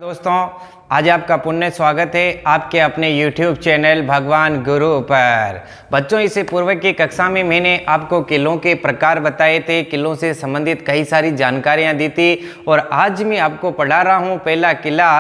दोस्तों, आज आपका पुण्य स्वागत है आपके अपने YouTube चैनल भगवान गुरु पर। बच्चों, इससे पूर्व की कक्षा में मैंने आपको किलों के प्रकार बताए थे, किलों से संबंधित कई सारी जानकारियां दी थी और आज मैं आपको पढ़ा रहा हूं पहला किला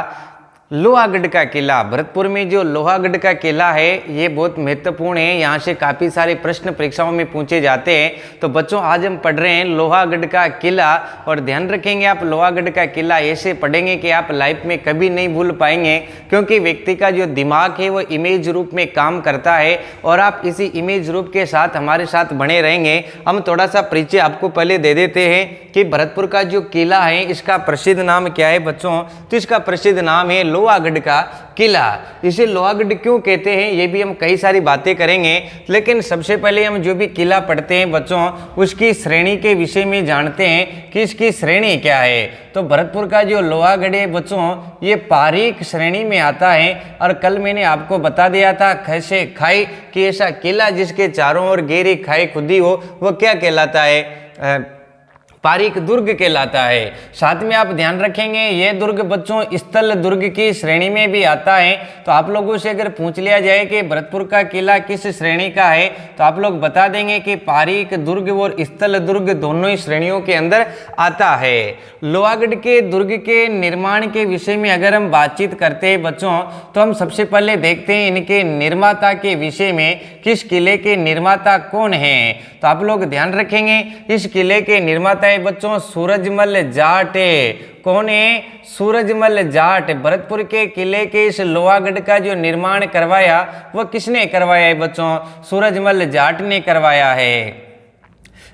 लोहागढ़ का किला। भरतपुर में जो लोहागढ़ का किला है ये बहुत महत्वपूर्ण है, यहाँ से काफ़ी सारे प्रश्न परीक्षाओं में पूछे जाते हैं। तो बच्चों, आज हम पढ़ रहे हैं लोहागढ़ का किला और ध्यान रखेंगे आप लोहागढ़ का किला ऐसे पढ़ेंगे कि आप लाइफ में कभी नहीं भूल पाएंगे, क्योंकि व्यक्ति का जो दिमाग है वो इमेज रूप में काम करता है और आप इसी इमेज रूप के साथ हमारे साथ बने रहेंगे। हम थोड़ा सा परिचय आपको पहले दे देते हैं कि भरतपुर का जो किला है इसका प्रसिद्ध नाम क्या है बच्चों। तो इसका प्रसिद्ध नाम है लोहागढ़ का किला। इसे लोहागढ़ क्यों कहते हैं ये भी हम कई सारी बातें करेंगे, लेकिन सबसे पहले हम जो भी किला पढ़ते हैं बच्चों उसकी श्रेणी के विषय में जानते हैं कि इसकी श्रेणी क्या है। तो भरतपुर का जो लोहागढ़ है बच्चों ये पारीक श्रेणी में आता है। और कल मैंने आपको बता दिया था खैसे खाई कि ऐसा किला जिसके चारों ओर गहरी खाई खुदी हो वो क्या कहलाता है, पारीक दुर्ग कहलाता है। साथ में आप ध्यान रखेंगे ये दुर्ग बच्चों स्थल दुर्ग की श्रेणी में भी आता है। तो आप लोगों से अगर पूछ लिया जाए कि भरतपुर का किला किस श्रेणी का है तो आप लोग बता देंगे कि पारीक दुर्ग और स्थल दुर्ग दोनों ही श्रेणियों के अंदर आता है। लोहागढ़ के दुर्ग के निर्माण के विषय में अगर हम बातचीत करते हैं बच्चों तो हम सबसे पहले देखते हैं इनके निर्माता के विषय में, किस किले के निर्माता कौन हैं। तो आप लोग ध्यान रखेंगे इस किले के निर्माता बच्चों सूरजमल जाट। कौन है? सूरजमल जाट। भरतपुर के किले के इस लोहागढ़ का जो निर्माण करवाया वो किसने करवाया है बच्चों? सूरजमल जाट ने करवाया है।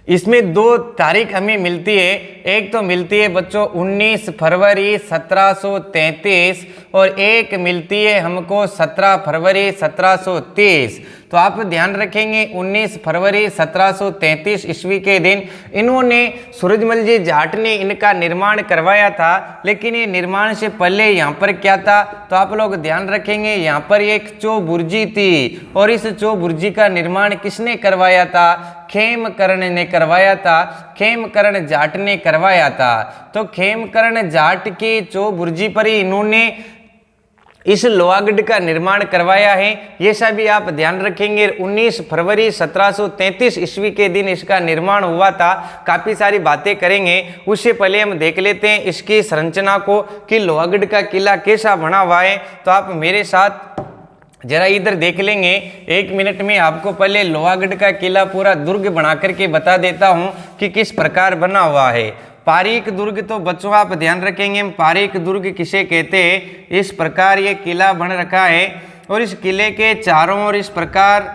इसमें दो तारीख हमें मिलती है, एक तो मिलती है बच्चों 19 फरवरी 1733 और एक मिलती है हमको 17 फरवरी 1730। तो आप ध्यान रखेंगे 19 फरवरी 1733 ईस्वी के दिन इन्होंने सूरजमल जी जाट ने इनका निर्माण करवाया था। लेकिन ये निर्माण से पहले यहाँ पर क्या था तो आप लोग ध्यान रखेंगे यहाँ पर एक चौबुर्जी थी और इस चौबुर्जी का निर्माण किसने करवाया था? खेमकरण ने करवाया था, खेमकरण जाट ने करवाया था। तो खेमकरण जाट की चौबुर्जी पर ही इन्होंने इस लोहागढ़ का निर्माण करवाया है। ये सब भी आप ध्यान रखेंगे 19 फरवरी 1733 ईस्वी के दिन इसका निर्माण हुआ था। काफ़ी सारी बातें करेंगे, उससे पहले हम देख लेते हैं इसकी संरचना को कि लोहागढ़ का किला कैसा बना हुआ है। तो आप मेरे साथ जरा इधर देख लेंगे, एक मिनट में आपको पहले लोहागढ़ का किला पूरा दुर्ग बना करके बता देता हूँ कि किस प्रकार बना हुआ है। पारीक दुर्ग तो बच्चों आप ध्यान रखेंगे पारीक दुर्ग किसे कहते हैं। इस प्रकार ये किला बन रखा है और इस किले के चारों ओर इस प्रकार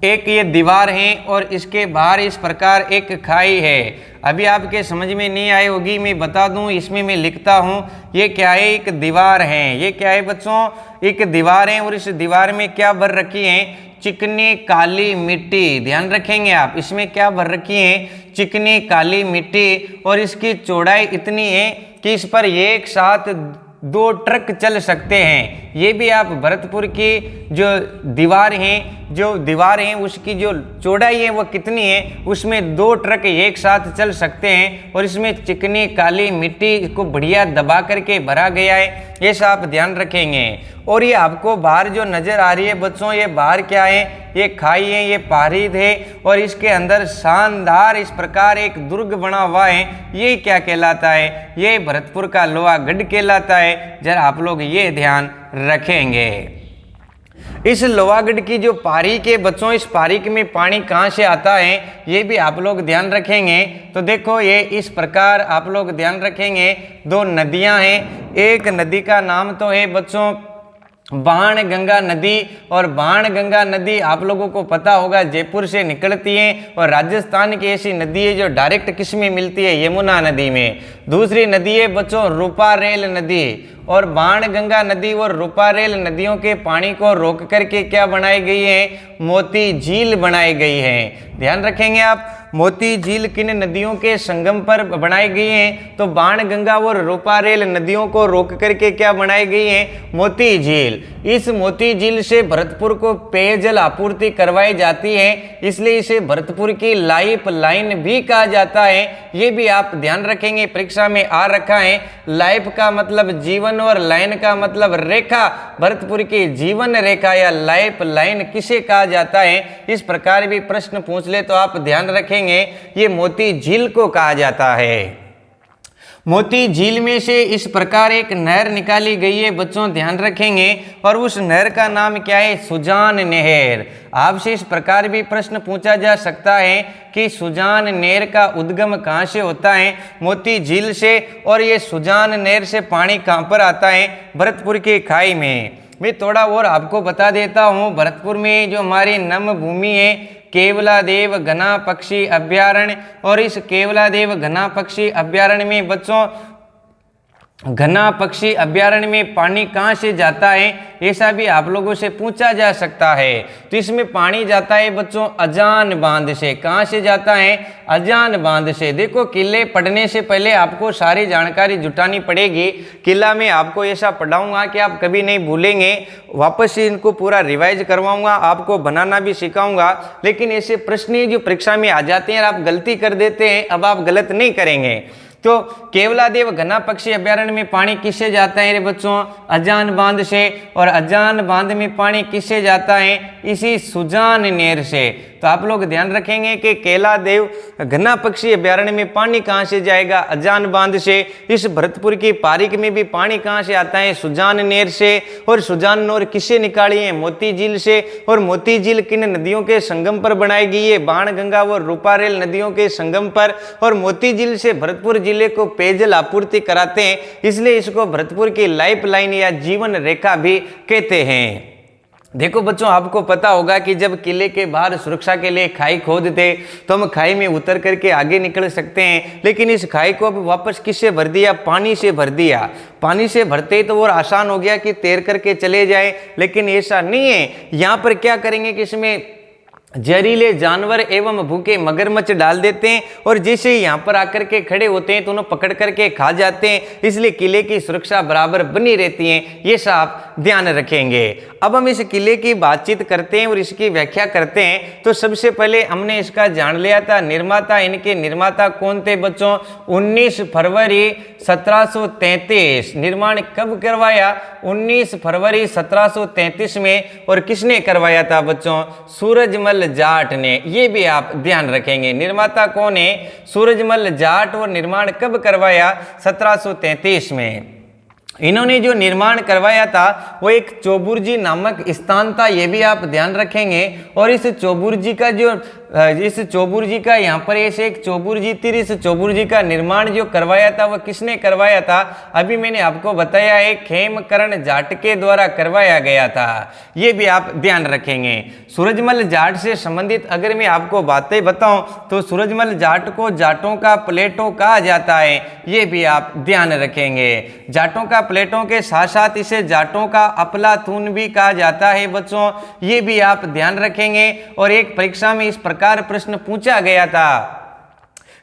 एक ये दीवार है और इसके बाहर इस प्रकार एक खाई है। अभी आपके समझ में नहीं आई होगी, मैं बता दूं, इसमें मैं लिखता हूं ये क्या है, एक दीवार है। ये क्या है बच्चों? एक दीवार है और इस दीवार में क्या भर रखी है? चिकनी काली मिट्टी। ध्यान रखेंगे आप, इसमें क्या भर रखी है? चिकनी काली मिट्टी। और इसकी चौड़ाई इतनी है कि इस पर एक साथ 2 ट्रक चल सकते हैं। ये भी आप भरतपुर की जो दीवार है उसकी जो चौड़ाई है वो कितनी है, उसमें 2 ट्रक एक साथ चल सकते हैं। और इसमें चिकनी काली मिट्टी को बढ़िया दबा करके भरा गया है, ये सब आप ध्यान रखेंगे। और ये आपको बाहर जो नज़र आ रही है बच्चों ये बाहर क्या है? ये खाई है, ये पारीद है और इसके अंदर शानदार इस प्रकार एक दुर्ग बना हुआ है। ये क्या कहलाता है? ये भरतपुर का लोहागढ़ कहलाता है। जरा आप लोग ये ध्यान रखेंगे। इस लोहागढ़ की जो पारीक है बच्चों, इस पारीक में पानी कहाँ से आता है ये भी आप लोग ध्यान रखेंगे। तो देखो ये इस प्रकार आप लोग ध्यान रखेंगे 2 नदियाँ हैं। एक नदी का नाम तो है बच्चों बाण गंगा नदी, और बाण गंगा नदी आप लोगों को पता होगा जयपुर से निकलती है और राजस्थान की ऐसी नदी है जो डायरेक्ट किस में मिलती है? यमुना नदी में। दूसरी नदी है बच्चों रूपारेल नदी। और बाण गंगा नदी और रूपारेल नदियों के पानी को रोक करके क्या बनाई गई है? मोती झील बनाई गई है। ध्यान रखेंगे आप, मोती झील किन नदियों के संगम पर बनाई गई है? तो बाणगंगा और रूपारेल नदियों को रोक करके क्या बनाई गई है? मोती झील। इस मोती झील से भरतपुर को पेयजल आपूर्ति करवाई जाती है, इसलिए इसे भरतपुर की लाइफ लाइन भी कहा जाता है। ये भी आप ध्यान रखेंगे, परीक्षा में आ रखा है। लाइफ का मतलब जीवन और लाइन का मतलब रेखा। भरतपुर की जीवन रेखा या लाइफ लाइन किसे कहा जाता है? इस प्रकार भी प्रश्न पूछ ले तो आप ध्यान रखेंगे, ये मोती झील को कहा जाता है। मोती झील में से इस प्रकार एक नहर निकाली गई है, बच्चों ध्यान रखेंगे, और उस नहर का नाम क्या है? सुजान नहर। आपसे इस प्रकार भी प्रश्न पूछा जा सकता है कि सुजान नहर का उद्गम कहाँ से होता है? मोती झील से। और ये सुजान नहर से पानी कहाँ पर आता है? भरतपुर की खाई में। मैं थोड़ा और आपको बता देता हूँ, भरतपुर में जो हमारी नम भूमि है केवलादेव घना पक्षी अभ्यारण्य, और इस केवलादेव घना पक्षी अभ्यारण्य में बच्चों घना पक्षी अभ्यारण्य में पानी कहाँ से जाता है? ऐसा भी आप लोगों से पूछा जा सकता है। तो इसमें पानी जाता है बच्चों अजान बांध से। कहाँ से जाता है? अजान बांध से। देखो, किले पढ़ने से पहले आपको सारी जानकारी जुटानी पड़ेगी। किला में आपको ऐसा पढ़ाऊंगा कि आप कभी नहीं भूलेंगे, वापस से इनको पूरा रिवाइज करवाऊंगा, आपको बनाना भी सिखाऊंगा। लेकिन ऐसे प्रश्न जो परीक्षा में आ जाते हैं और आप गलती कर देते हैं, अब आप गलत नहीं करेंगे। तो केवलादेव घना पक्षी अभ्यारण्य में पानी किससे जाता है रे बच्चों? अजान बांध से। और अजान बांध में पानी किससे जाता है? इसी सुजान नहर से। तो आप लोग ध्यान रखेंगे कि केवलादेव घना पक्षी अभ्यारण्य में पानी कहाँ से जाएगा? अजान बांध से। इस भरतपुर की पारिक में भी पानी कहाँ से आता है? सुजान नहर से। और सुजान नहर किससे निकाली है? मोती झील से। और मोती झील किन नदियों के संगम पर बनाई गई है? बाणगंगा और रूपारेल नदियों के संगम पर। और मोती झील से भरतपुर जिले को पेयजल आपूर्ति कराते हैं, इसलिए इसको भरतपुर की लाइफ लाइन या जीवन रेखा भी कहते हैं। देखो बच्चों, आपको पता होगा कि जब किले के बाहर सुरक्षा के लिए खाई खोदते तो हम खाई में उतर करके आगे निकल सकते हैं, लेकिन इस खाई को अब वापस किससे भर दिया? पानी से भर दिया। पानी से भरते तो वो आसान हो गया कि तैर करके चले जाए, लेकिन ऐसा नहीं है। यहाँ पर क्या करेंगे कि इसमें जहरीले जानवर एवं भूखे मगरमच्छ डाल देते हैं, और जैसे ही यहाँ पर आकर के खड़े होते हैं तो उन्हें पकड़ करके खा जाते हैं, इसलिए किले की सुरक्षा बराबर बनी रहती है। ये सब आप ध्यान रखेंगे। अब हम इस किले की बातचीत करते हैं और इसकी व्याख्या करते हैं। तो सबसे पहले हमने इसका जान लिया था निर्माता। इनके निर्माता कौन थे बच्चों? 19 फरवरी 1733। निर्माण कब करवाया? 19 फरवरी 1733 में। और किसने करवाया था बच्चों? सूरजमल जाट ने। ये भी आप ध्यान रखेंगे। निर्माता कौन है? सूरजमल जाट। और निर्माण कब करवाया? 1733 में। इन्होंने जो निर्माण करवाया था वो एक चौबुर्जी नामक स्थान था, ये भी आप ध्यान रखेंगे। और इस चौबुर्जी का यहाँ पर ऐसे एक चौबुर्जी थी, इस चौबुर्जी का निर्माण जो करवाया था वो किसने करवाया था? अभी मैंने आपको बताया है, खेमकरण जाट के द्वारा करवाया गया था। ये भी आप ध्यान रखेंगे। सूरजमल जाट से संबंधित अगर मैं आपको बातें बताऊं तो सूरजमल जाट को जाटों का प्लेटो कहा जाता है, ये भी आप ध्यान रखेंगे। जाटों का प्लेटों के साथ साथ इसे जाटों का अफलातून भी कहा जाता है बच्चों, ये भी आप ध्यान रखेंगे। और एक परीक्षा में इस प्रकार प्रश्न पूछा गया था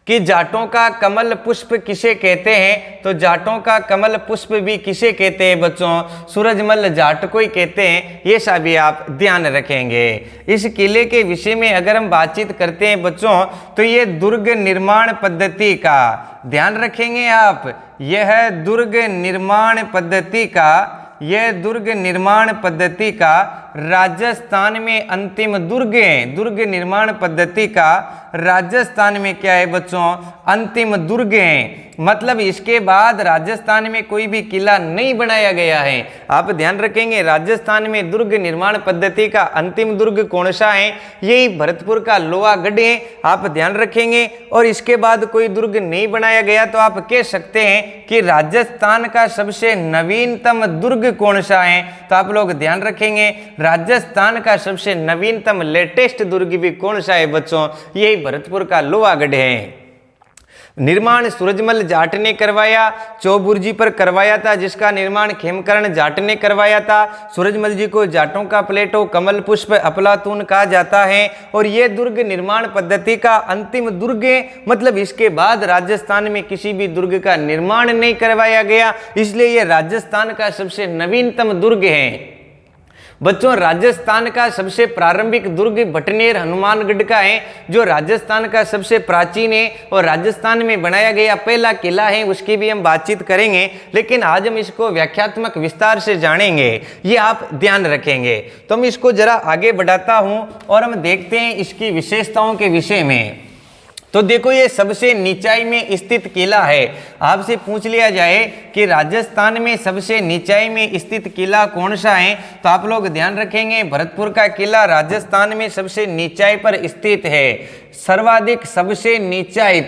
कि जाटों का कमल पुष्प किसे कहते हैं? तो जाटों का कमल पुष्प भी किसे कहते हैं बच्चों? सूरजमल जाट को ही कहते हैं। ये सभी आप ध्यान रखेंगे। इस किले के विषय में अगर हम बातचीत करते हैं बच्चों तो ये दुर्ग निर्माण पद्धति का ध्यान रखेंगे आप। यह दुर्ग निर्माण पद्धति का राजस्थान में अंतिम दुर्ग है। दुर्ग निर्माण पद्धति का राजस्थान में क्या है बच्चों? अंतिम दुर्ग है। मतलब इसके बाद राजस्थान में कोई भी किला नहीं बनाया गया है। आप ध्यान रखेंगे, राजस्थान में दुर्ग निर्माण पद्धति का अंतिम दुर्ग कौन सा है? यही भरतपुर का लोहागढ़ है। आप ध्यान रखेंगे। और इसके बाद कोई दुर्ग नहीं बनाया गया तो आप कह सकते हैं कि राजस्थान का सबसे नवीनतम दुर्ग कौन सा है? तो आप लोग ध्यान रखेंगे, राजस्थान का सबसे नवीनतम लेटेस्ट दुर्ग भी कौन सा है बच्चों? यही भरतपुर का लोहागढ़ है। निर्माण सूरजमल जाट ने करवाया, चौबुर्जी पर करवाया था, जिसका निर्माण खेमकरण जाट ने करवाया था। सूरजमल जी को जाटों का प्लेटो, कमल पुष्प, अफलातून कहा जाता है। और ये दुर्ग निर्माण पद्धति का अंतिम दुर्ग है, मतलब इसके बाद राजस्थान में किसी भी दुर्ग का निर्माण नहीं करवाया गया, इसलिए ये राजस्थान का सबसे नवीनतम दुर्ग है। बच्चों, राजस्थान का सबसे प्रारंभिक दुर्ग भटनेर हनुमानगढ़ का है, जो राजस्थान का सबसे प्राचीन है और राजस्थान में बनाया गया पहला किला है। उसकी भी हम बातचीत करेंगे, लेकिन आज हम इसको व्याख्यात्मक विस्तार से जानेंगे, ये आप ध्यान रखेंगे। तो मैं इसको जरा आगे बढ़ाता हूं और हम देखते हैं इसकी विशेषताओं के विषय में। तो देखो, ये सबसे नीचाई में स्थित किला है। आपसे पूछ लिया जाए कि राजस्थान में सबसे नीचाई में स्थित किला कौन सा है, तो आप लोग ध्यान रखेंगे भरतपुर का किला राजस्थान में सबसे नीचाई पर स्थित है। सर्वाधिक सबसे नीचाई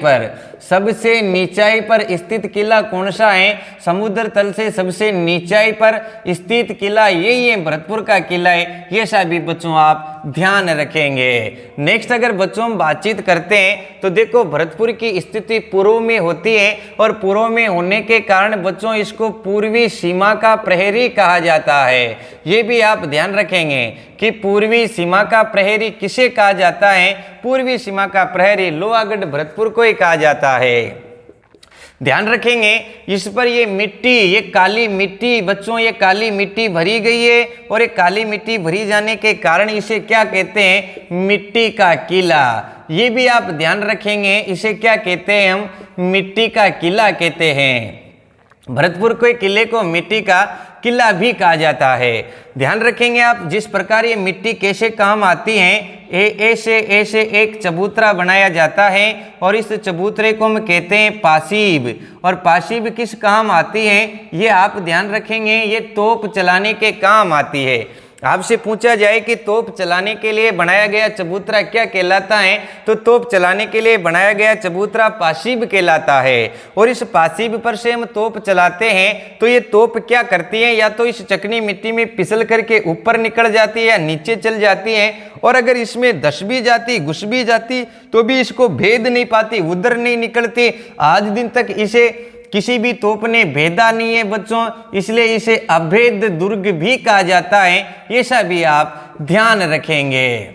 पर स्थित किला कौन सा है? समुद्र तल से सबसे नीचाई पर स्थित किला यही है, भरतपुर का किला है। ये सभी बच्चों आप ध्यान रखेंगे। नेक्स्ट अगर बच्चों हम बातचीत करते हैं तो देखो, भरतपुर की स्थिति पूर्व में होती है और पूर्व में होने के कारण बच्चों इसको पूर्वी सीमा का प्रहरी कहा जाता है। ये भी आप ध्यान रखेंगे कि पूर्वी सीमा का प्रहरी किसे कहा जाता है? पूर्वी सीमा का प्रहरी लोहागढ़ भरतपुर को ही कहा जाता है। ध्यान रखेंगे इस पर ये मिट्टी, ये काली मिट्टी बच्चों, ये काली मिट्टी भरी गई है और ये काली मिट्टी भरी जाने के कारण इसे क्या कहते हैं? मिट्टी का किला। ये भी आप ध्यान रखेंगे, इसे क्या कहते हैं? हम मिट्टी का किला कहते हैं। भरतपुर के किले को मिट्टी का किला भी कहा जाता है। ध्यान रखेंगे आप, जिस प्रकार ये मिट्टी कैसे काम आती है, ऐसे एक चबूतरा बनाया जाता है और इस चबूतरे को हम कहते हैं पासीब। और पासीब किस काम आती है, ये आप ध्यान रखेंगे, ये तोप चलाने के काम आती है। आपसे पूछा जाए कि तोप चलाने के लिए बनाया गया चबूतरा क्या कहलाता है, तो तोप चलाने के लिए बनाया गया चबूतरा पासीब कहलाता है। और इस पासीब पर से हम तोप चलाते हैं तो ये तोप क्या करती है, या तो इस चिकनी मिट्टी में फिसल करके ऊपर निकल जाती है या नीचे चल जाती है। और अगर इसमें धस भी जाती, घुस भी जाती, तो भी इसको भेद नहीं पाती, उधर नहीं निकलती। आज दिन तक इसे किसी भी तोप ने भेदा नहीं है बच्चों, इसलिए इसे अभेद दुर्ग भी कहा जाता है। ये सभी आप ध्यान रखेंगे।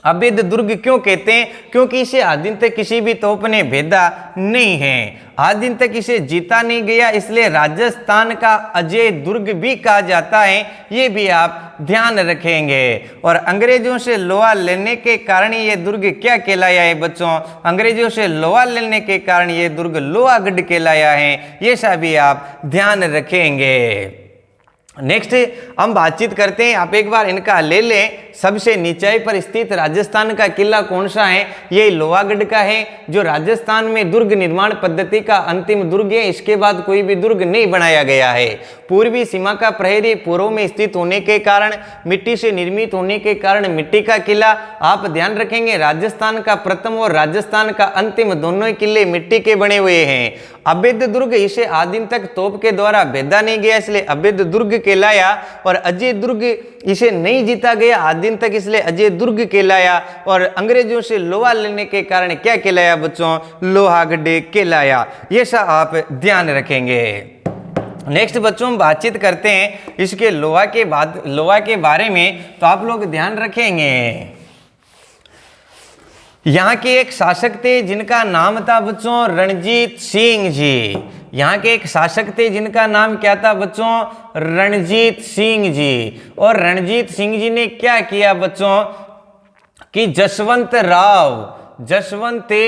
अभेद दुर्ग क्यों कहते हैं? क्योंकि इसे आज दिन तक किसी भी तोप ने भेदा नहीं है, आज दिन तक इसे जीता नहीं गया, इसलिए राजस्थान का अजय दुर्ग भी कहा जाता है। ये भी आप ध्यान रखेंगे। और अंग्रेजों से लोहा लेने के कारण ये दुर्ग क्या कहलाया है बच्चों? अंग्रेजों से लोहा लेने के कारण ये दुर्ग लोहागढ़ कहलाया है। ये सभी आप ध्यान रखेंगे। नेक्स्ट हम बातचीत करते हैं, आप एक बार इनका ले लें। सबसे नीचाई पर स्थित राजस्थान का किला कौन सा है? ये लोहागढ़ का है, जो राजस्थान में दुर्ग निर्माण पद्धति का अंतिम दुर्ग है। इसके बाद कोई भी दुर्ग नहीं बनाया गया है। पूर्वी सीमा का प्रहरी पूर्व में स्थित होने के कारण, मिट्टी से निर्मित होने के कारण मिट्टी का किला। आप ध्यान रखेंगे, राजस्थान का प्रथम और राजस्थान का अंतिम दोनों ही किले मिट्टी के बने हुए हैं। अभेद दुर्ग, इसे आज दिन तक तोप के द्वारा भेदा नहीं गया, इसलिए अभेद दुर्ग कहलाया। और अजय दुर्ग, इसे नहीं जीता गया आज दिन तक, इसलिए अजय दुर्ग कहलाया। और अंग्रेजों से लोहा लेने के कारण क्या कहलाया बच्चों? लोहागढ़ कहलाया। ये सब आप ध्यान रखेंगे। नेक्स्ट बच्चों हम बातचीत करते हैं इसके लोहा के बारे में, तो आप लोग ध्यान रखेंगे। यहाँ के एक शासक थे जिनका नाम था बच्चों रणजीत सिंह जी। यहाँ के एक शासक थे जिनका नाम क्या था बच्चों? रणजीत सिंह जी। और रणजीत सिंह जी ने क्या किया बच्चों कि जसवंत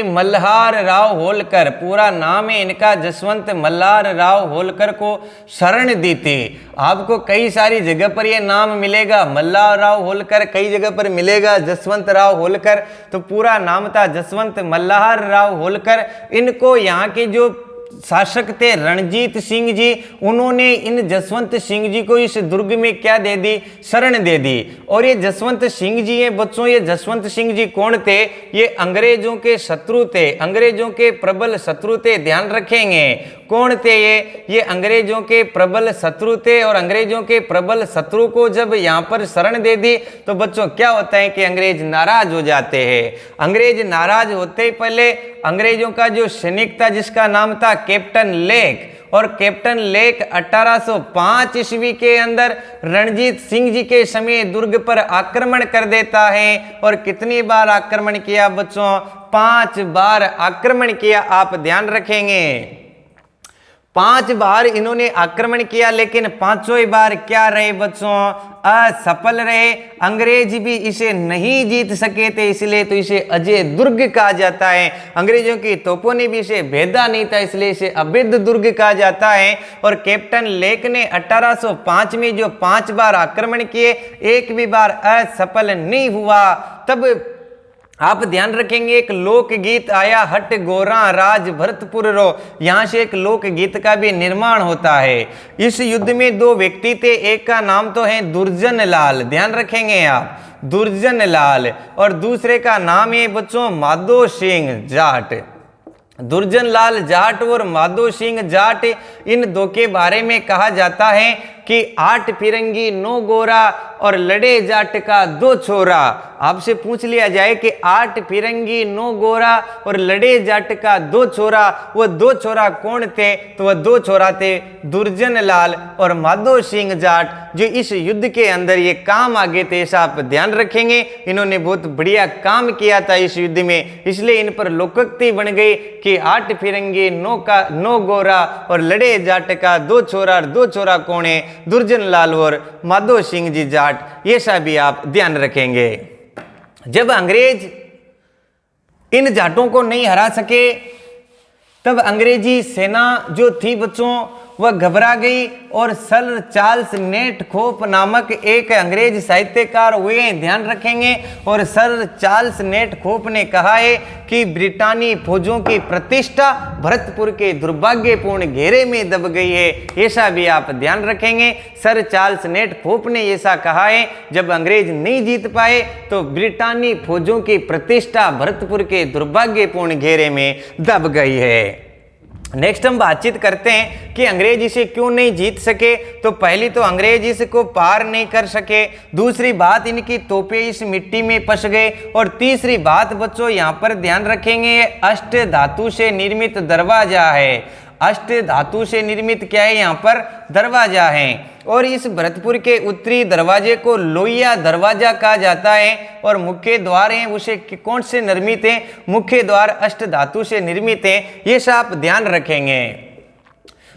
मल्हार राव होलकर, पूरा नाम है इनका जसवंत मल्हार राव होलकर, को शरण दी थी। आपको कई सारी जगह पर ये नाम मिलेगा, मल्हार राव होलकर, कई जगह पर मिलेगा जसवंत राव होलकर, तो पूरा नाम था जसवंत मल्हार राव होलकर। इनको यहाँ के जो शासक थे रणजीत सिंह जी, उन्होंने इन जसवंत सिंह जी को इस दुर्ग में क्या दे दी? शरण दे दी। और ये जसवंत सिंह जी हैं बच्चों, ये जसवंत सिंह जी कौन थे? ये अंग्रेजों के शत्रु थे, अंग्रेजों के प्रबल शत्रु थे। ध्यान रखेंगे, कौन थे ये अंग्रेजों के प्रबल शत्रु थे। और अंग्रेजों के प्रबल शत्रु को जब यहाँ पर शरण दे दी तो बच्चों क्या होता है कि अंग्रेज नाराज हो जाते हैं। अंग्रेज नाराज होते ही पहले अंग्रेजों का जो सैनिक था जिसका नाम था कैप्टन लेक, और कैप्टन लेक 1805 ईस्वी के अंदर रणजीत सिंह जी के समय दुर्ग पर आक्रमण कर देता है। और कितनी बार आक्रमण किया बच्चों? 5 बार आक्रमण किया। आप ध्यान रखेंगे 5 बार इन्होंने आक्रमण किया, लेकिन पांचों ही बार क्या रहे बच्चों? असफल रहे। अंग्रेज भी इसे नहीं जीत सके थे, इसलिए तो इसे अजय दुर्ग कहा जाता है। अंग्रेजों की तोपों ने भी इसे भेदा नहीं था, इसलिए इसे अभेद दुर्ग कहा जाता है। और कैप्टन लेक ने 1805 में जो 5 बार आक्रमण किए, एक भी बार असफल नहीं हुआ। तब आप ध्यान रखेंगे एक लोकगीत आया, हट गोरा राज भरतपुर रो। यहां से एक लोकगीत का भी निर्माण होता है। इस युद्ध में 2 व्यक्ति थे, एक का नाम तो है दुर्जन लाल, ध्यान रखेंगे आप, दुर्जन लाल, और दूसरे का नाम है बच्चों माधो सिंह जाट। दुर्जन लाल जाट और माधो सिंह जाट, इन 2 के बारे में कहा जाता है कि 8 फिरंगी 9 गोरा और लड़े जाट का 2 छोरा। आपसे पूछ लिया जाए कि 8 फिरंगी 9 गोरा और लड़े जाट का 2 छोरा, वो 2 छोरा कौन थे? तो वह 2 छोरा थे दुर्जन लाल और माधो सिंह जाट, जो इस युद्ध के अंदर ये काम आगे थे। ऐसा आप ध्यान रखेंगे, इन्होंने बहुत बढ़िया काम किया था इस युद्ध में, इसलिए इन पर लोकोक्ति बन गई कि 8 फिरंगी 9 गोरा और लड़े जाट का 2 छोरा। और 2 छोरा कौन है? दुर्जन लाल और माधो सिंह जी जाट। ये सब भी आप ध्यान रखेंगे। जब अंग्रेज इन जाटों को नहीं हरा सके, तब अंग्रेजी सेना जो थी बच्चों वह घबरा गई। और सर चार्ल्स नेटखोफ नामक एक अंग्रेज साहित्यकार हुए, ध्यान रखेंगे। और सर चार्ल्स नेटखोफ ने कहा है कि ब्रिटानी फौजों की प्रतिष्ठा भरतपुर के दुर्भाग्यपूर्ण घेरे में दब गई है। ऐसा भी आप ध्यान रखेंगे, सर चार्ल्स नेटखोफ ने ऐसा कहा है। जब अंग्रेज नहीं जीत पाए तो ब्रिटानी फौजों की प्रतिष्ठा भरतपुर के दुर्भाग्यपूर्ण घेरे में दब गई है। नेक्स्ट हम बातचीत करते हैं कि अंग्रेज इसे क्यों नहीं जीत सके। तो पहली तो अंग्रेज इसको पार नहीं कर सके, दूसरी बात इनकी तोपें इस मिट्टी में फंस गए, और तीसरी बात बच्चों यहाँ पर ध्यान रखेंगे अष्ट धातु से निर्मित दरवाजा है। अष्ट धातु से निर्मित क्या है? यहाँ पर दरवाजा है। और इस भरतपुर के उत्तरी दरवाजे को लोहिया दरवाजा कहा जाता है। और मुख्य द्वार हैं उसे कौन से निर्मित है? मुख्य द्वार अष्ट धातु से निर्मित है। ये सब आप ध्यान रखेंगे।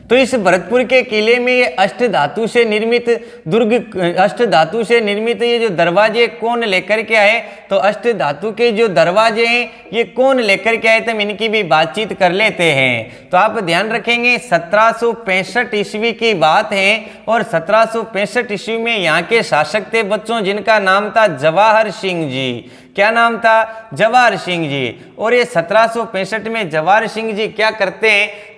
तो इस भरतपुर के किले में ये अष्ट धातु से निर्मित दुर्ग, अष्ट धातु से निर्मित ये जो दरवाजे कौन लेकर के आए? तो अष्ट धातु के जो दरवाजे हैं ये कौन लेकर के आए? तो हम इनकी भी बातचीत कर लेते हैं। तो आप ध्यान रखेंगे 1765 ईस्वी की बात है। और 1765 ईस्वी में यहाँ के शासक थे बच्चों जिनका नाम था जवाहर सिंह जी। क्या नाम था? जवाहर सिंह जी। और ये 1765 में जवाहर सिंह जी क्या करते हैं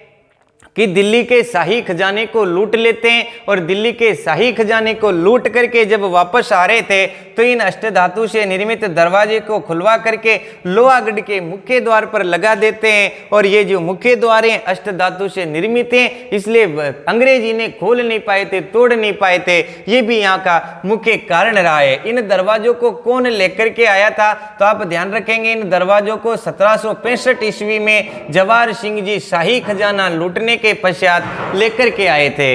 कि दिल्ली के शाही खजाने को लूट लेते हैं। और दिल्ली के शाही खजाने को लूट करके जब वापस आ रहे थे तो इन अष्टधातु से निर्मित दरवाजे को खुलवा करके लोहागढ़ के मुख्य द्वार पर लगा देते हैं। और ये जो मुख्य द्वार हैं अष्टधातु से निर्मित हैं, इसलिए अंग्रेज इन्हें खोल नहीं पाए थे, तोड़ नहीं पाए थे। ये भी यहाँ का मुख्य कारण रहा है। इन दरवाजों को कौन लेकर के आया था? तो आप ध्यान रखेंगे इन दरवाजों को 1765 ईस्वी में जवाहर सिंह जी शाही खजाना लूटने के पश्चात लेकर के आए थे।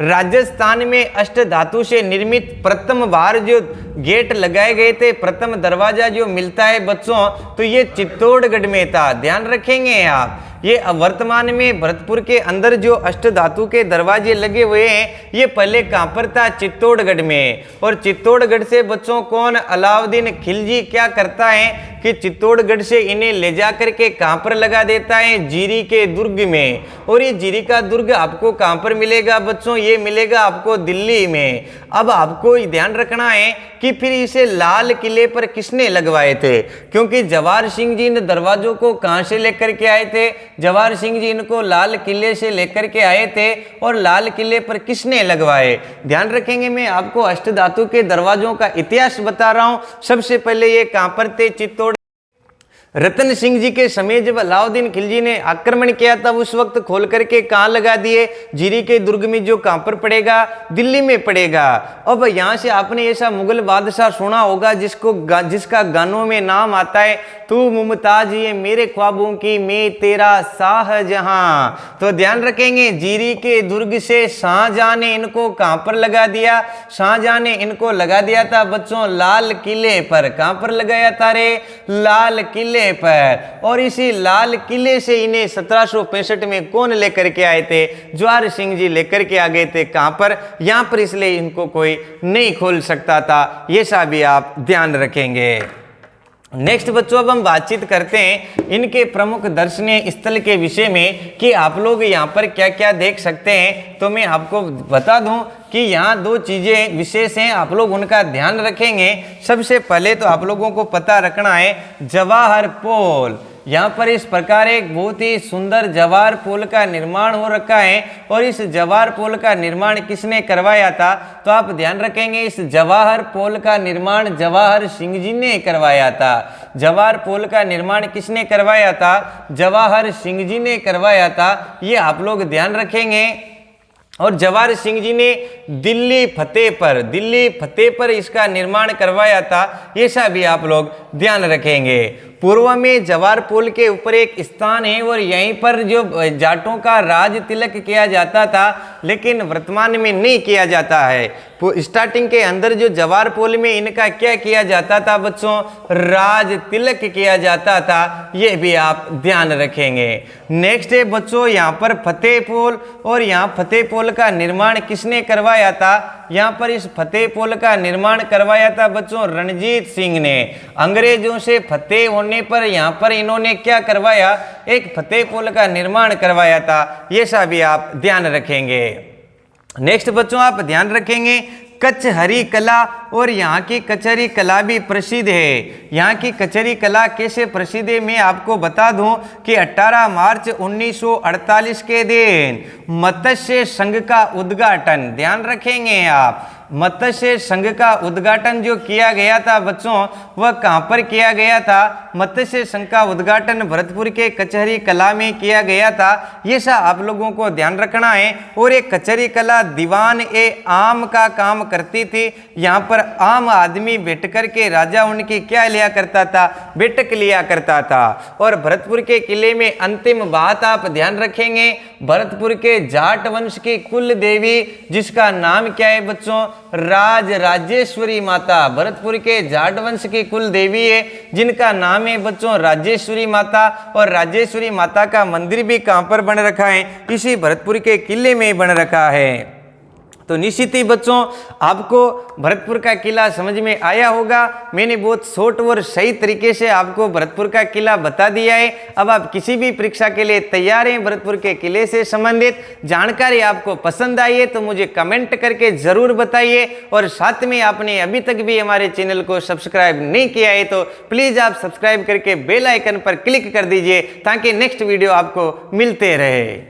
राजस्थान में अष्ट धातु से निर्मित प्रथम बार जो गेट लगाए गए थे, प्रथम दरवाजा जो मिलता है बच्चों, तो ये चित्तौड़गढ़ में था। ध्यान रखेंगे आप। ये वर्तमान में भरतपुर के अंदर जो अष्ट धातु के दरवाजे लगे हुए हैं ये पहले कहां पर था? चित्तौड़गढ़ में। और चित्तौड़गढ़ से बच्चों कौन? अलाउद्दीन खिलजी क्या करता है कि चित्तौड़गढ़ से इन्हें ले जा करके कहां पर लगा देता है? जीरी के दुर्ग में। और ये जीरी का दुर्ग आपको कहां पर मिलेगा बच्चों? ये मिलेगा आपको दिल्ली में। अब आपको ध्यान रखना है कि फिर इसे लाल किले पर किसने लगवाए थे? क्योंकि जवाहर सिंह जी इन दरवाजों को कहां से लेकर के आए थे? जवाहर सिंह जी इनको लाल किले से लेकर के आए थे। और लाल किले पर किसने लगवाए? ध्यान रखेंगे, मैं आपको अष्ट धातु के दरवाजों का इतिहास बता रहा हूं। सबसे पहले ये कहां पर थे? रतन सिंह जी के समय जब अलाउद्दीन खिलजी ने आक्रमण किया था उस वक्त खोल करके कहाँ लगा दिए, जीरी के दुर्ग में, जो कहाँ पर पड़ेगा, दिल्ली में पड़ेगा। अब यहाँ से आपने ऐसा मुगल बादशाह सुना होगा जिसका गानों में नाम आता है, तू मुमताज ये मेरे ख्वाबों की, मैं तेरा शाहजहां। तो ध्यान रखेंगे, जीरी के दुर्ग से शाहजहां ने इनको कहाँ पर लगा दिया, शाहजहां ने इनको लगा दिया था बच्चों लाल किले पर। कहाँ पर लगाया था रे, लाल किले पर। और इसी लाल किले से इन्हें 1765 में कौन लेकर के आए थे, ज्वार सिंह जी लेकर के आ गए थे। कहां पर, यहां पर, इसलिए इनको कोई नहीं खोल सकता था, ये सा भी आप ध्यान रखेंगे। नेक्स्ट बच्चों, अब हम बातचीत करते हैं इनके प्रमुख दर्शनीय स्थल के विषय में कि आप लोग यहाँ पर क्या क्या देख सकते हैं। तो मैं आपको बता दूं कि यहाँ दो चीजें विशेष हैं, आप लोग उनका ध्यान रखेंगे। सबसे पहले तो आप लोगों को पता रखना है जवाहर पोल। यहाँ पर इस प्रकार एक बहुत ही सुंदर जवाहर पोल का निर्माण हो रखा है। और इस जवाहर पोल का निर्माण किसने करवाया था, तो आप ध्यान रखेंगे इस जवाहर पोल का निर्माण जवाहर सिंह जी ने करवाया था। जवाहर पोल का निर्माण किसने करवाया था, जवाहर सिंह जी ने करवाया था, ये आप लोग ध्यान रखेंगे। और जवाहर सिंह जी ने दिल्ली फतेह पर इसका निर्माण करवाया था, ऐसा भी आप लोग ध्यान रखेंगे। पूर्व में जवाहर पोल के ऊपर एक स्थान है और यहीं पर जो जाटों का राज तिलक किया जाता था, लेकिन वर्तमान में नहीं किया जाता है। स्टार्टिंग के अंदर जो जवाहर पोल में इनका क्या किया जाता था बच्चों, राज तिलक किया जाता था, ये भी आप ध्यान रखेंगे। नेक्स्ट है बच्चों यहाँ पर फतेह पोल। और यहाँ फतेह पोल का निर्माण किसने करवाया था, यहाँ पर इस फतेह पोल का निर्माण करवाया था बच्चों रणजीत सिंह ने। अंग्रेजों से फतेह होने पर यहाँ पर इन्होंने क्या करवाया, एक फतेह पोल का निर्माण करवाया था, ये सा भी आप ध्यान रखेंगे। नेक्स्ट बच्चों आप ध्यान रखेंगे कचहरी कला। और यहाँ की कचहरी कला भी प्रसिद्ध है। यहाँ की कचहरी कला कैसे प्रसिद्ध है मैं आपको बता दूं कि 18 मार्च 1948 के दिन मत्स्य संघ का उद्घाटन, ध्यान रखेंगे आप, मत्स्य संघ का उद्घाटन जो किया गया था बच्चों, वह कहाँ पर किया गया था, मत्स्य संघ का उद्घाटन भरतपुर के कचहरी कला में किया गया था, ये सा आप लोगों को ध्यान रखना है। और एक कचहरी कला दीवान ए आम का काम करती थी। यहाँ पर आम आदमी बैठ कर के राजा उनकी क्या लिया करता था, बैठक लिया करता था। और भरतपुर के किले में अंतिम बात आप ध्यान रखेंगे, भरतपुर के जाट वंश की कुल देवी जिसका नाम क्या है बच्चों, राजेश्वरी माता। भरतपुर के जाट वंश की कुल देवी है जिनका नाम है बच्चों राजेश्वरी माता। और राजेश्वरी माता का मंदिर भी कहां पर बन रखा है, इसी भरतपुर के किले में बन रखा है। तो निश्चित ही बच्चों आपको भरतपुर का किला समझ में आया होगा। मैंने बहुत शॉर्ट और सही तरीके से आपको भरतपुर का किला बता दिया है। अब आप किसी भी परीक्षा के लिए तैयार हैं, भरतपुर के किले से संबंधित जानकारी आपको पसंद आई है तो मुझे कमेंट करके जरूर बताइए। और साथ में आपने अभी तक भी हमारे चैनल को सब्सक्राइब नहीं किया है तो प्लीज आप सब्सक्राइब करके बेल आइकन पर क्लिक कर दीजिए ताकि नेक्स्ट वीडियो आपको मिलते रहे।